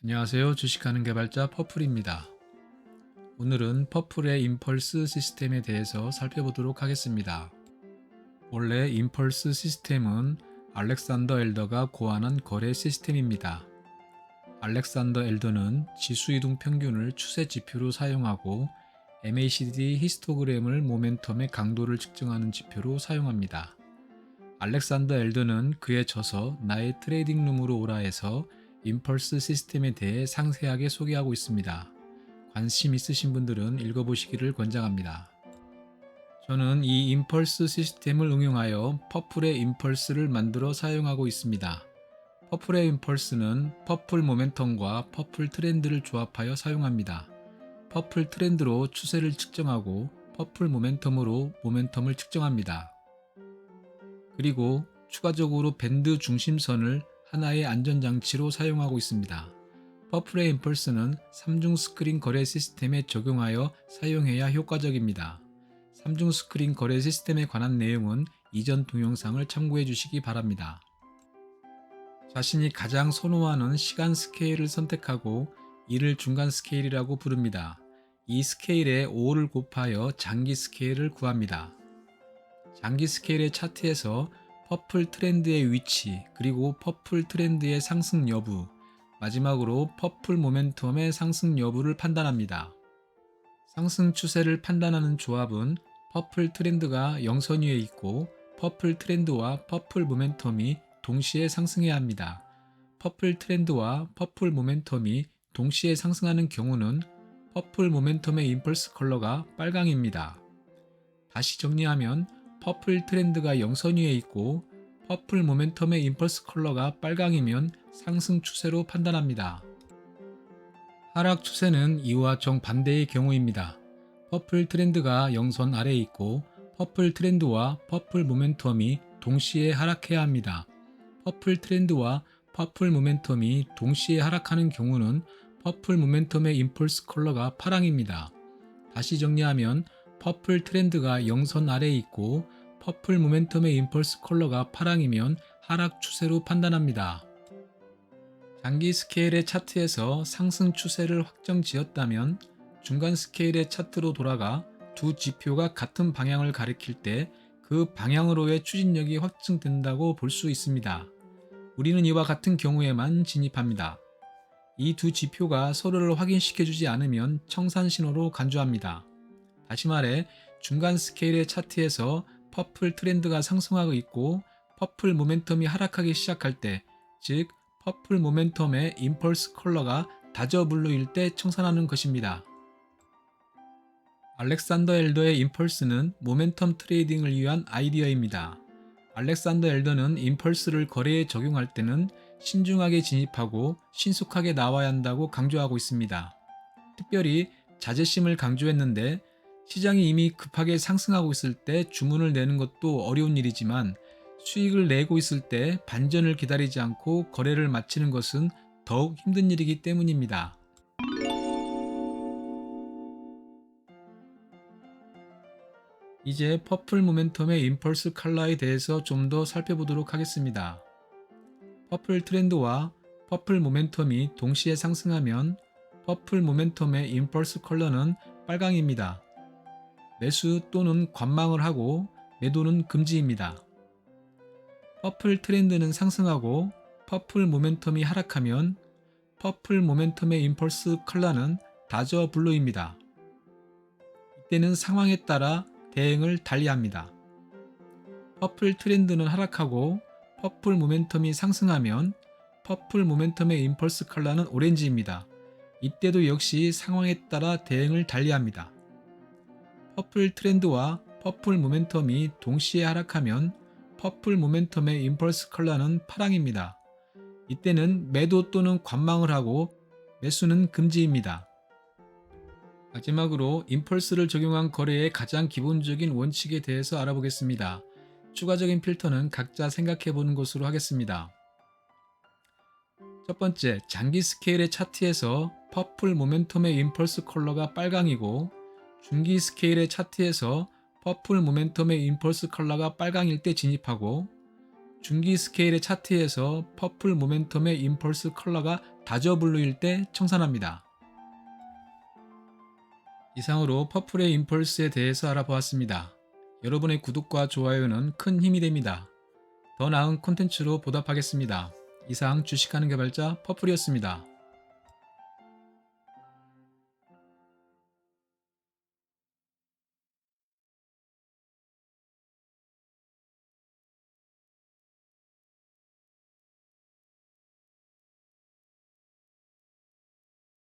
안녕하세요. 주식하는 개발자 퍼플입니다. 오늘은 퍼플의 임펄스 시스템에 대해서 살펴보도록 하겠습니다. 원래 임펄스 시스템은 알렉산더 엘더가 고안한 거래 시스템입니다. 알렉산더 엘더는 지수이동 평균을 추세 지표로 사용하고 MACD 히스토그램을 모멘텀의 강도를 측정하는 지표로 사용합니다. 알렉산더 엘더는 그에 져서 나의 트레이딩 룸으로 오라에서 임펄스 시스템에 대해 상세하게 소개하고 있습니다. 관심 있으신 분들은 읽어보시기를 권장합니다. 저는 이 임펄스 시스템을 응용하여 퍼플의 임펄스를 만들어 사용하고 있습니다. 퍼플의 임펄스는 퍼플 모멘텀과 퍼플 트렌드를 조합하여 사용합니다. 퍼플 트렌드로 추세를 측정하고 퍼플 모멘텀으로 모멘텀을 측정합니다. 그리고 추가적으로 밴드 중심선을 하나의 안전장치로 사용하고 있습니다. 퍼플의 임펄스는 3중 스크린 거래 시스템에 적용하여 사용해야 효과적입니다. 3중 스크린 거래 시스템에 관한 내용은 이전 동영상을 참고해 주시기 바랍니다. 자신이 가장 선호하는 시간 스케일을 선택하고 이를 중간 스케일이라고 부릅니다. 이 스케일에 5를 곱하여 장기 스케일을 구합니다. 장기 스케일의 차트에서 퍼플 트렌드의 위치, 그리고 퍼플 트렌드의 상승 여부, 마지막으로 퍼플 모멘텀의 상승 여부를 판단합니다. 상승 추세를 판단하는 조합은 퍼플 트렌드가 영선 위에 있고 퍼플 트렌드와 퍼플 모멘텀이 동시에 상승해야 합니다. 퍼플 트렌드와 퍼플 모멘텀이 동시에 상승하는 경우는 퍼플 모멘텀의 임펄스 컬러가 빨강입니다. 다시 정리하면 퍼플 트렌드가 영선 위에 있고 퍼플 모멘텀의 임펄스 컬러가 빨강이면 상승 추세로 판단합니다. 하락 추세는 이와 정반대의 경우입니다. 퍼플 트렌드가 영선 아래에 있고 퍼플 트렌드와 퍼플 모멘텀이 동시에 하락해야 합니다. 퍼플 트렌드와 퍼플 모멘텀이 동시에 하락하는 경우는 퍼플 모멘텀의 임펄스 컬러가 파랑입니다. 다시 정리하면 퍼플 트렌드가 영선 아래에 있고 퍼플 모멘텀의 임펄스 컬러가 파랑이면 하락 추세로 판단합니다. 장기 스케일의 차트에서 상승 추세를 확정 지었다면 중간 스케일의 차트로 돌아가 두 지표가 같은 방향을 가리킬 때 그 방향으로의 추진력이 확증된다고 볼 수 있습니다. 우리는 이와 같은 경우에만 진입합니다. 이 두 지표가 서로를 확인시켜주지 않으면 청산 신호로 간주합니다. 다시 말해 중간 스케일의 차트에서 퍼플 트렌드가 상승하고 있고 퍼플 모멘텀이 하락하기 시작할 때, 즉 퍼플 모멘텀의 임펄스 컬러가 다저블루일 때 청산하는 것입니다. 알렉산더 엘더의 임펄스는 모멘텀 트레이딩을 위한 아이디어입니다. 알렉산더 엘더는 임펄스를 거래에 적용할 때는 신중하게 진입하고 신속하게 나와야 한다고 강조하고 있습니다. 특별히 자제심을 강조했는데 시장이 이미 급하게 상승하고 있을 때 주문을 내는 것도 어려운 일이지만 수익을 내고 있을 때 반전을 기다리지 않고 거래를 마치는 것은 더욱 힘든 일이기 때문입니다. 이제 퍼플 모멘텀의 임펄스 컬러에 대해서 좀 더 살펴보도록 하겠습니다. 퍼플 트렌드와 퍼플 모멘텀이 동시에 상승하면 퍼플 모멘텀의 임펄스 컬러는 빨강입니다. 매수 또는 관망을 하고 매도는 금지입니다. 퍼플 트렌드는 상승하고 퍼플 모멘텀이 하락하면 퍼플 모멘텀의 임펄스 컬러는 다저 블루입니다. 이때는 상황에 따라 대응을 달리합니다. 퍼플 트렌드는 하락하고 퍼플 모멘텀이 상승하면 퍼플 모멘텀의 임펄스 컬러는 오렌지입니다. 이때도 역시 상황에 따라 대응을 달리합니다. 퍼플 트렌드와 퍼플 모멘텀이 동시에 하락하면 퍼플 모멘텀의 임펄스 컬러는 파랑입니다. 이때는 매도 또는 관망을 하고 매수는 금지입니다. 마지막으로 임펄스를 적용한 거래의 가장 기본적인 원칙에 대해서 알아보겠습니다. 추가적인 필터는 각자 생각해 보는 것으로 하겠습니다. 첫 번째, 장기 스케일의 차트에서 퍼플 모멘텀의 임펄스 컬러가 빨강이고 중기 스케일의 차트에서 퍼플 모멘텀의 임펄스 컬러가 빨강일 때 진입하고 중기 스케일의 차트에서 퍼플 모멘텀의 임펄스 컬러가 다저 블루일 때 청산합니다. 이상으로 퍼플의 임펄스에 대해서 알아보았습니다. 여러분의 구독과 좋아요는 큰 힘이 됩니다. 더 나은 콘텐츠로 보답하겠습니다. 이상 주식하는 개발자 퍼플이었습니다.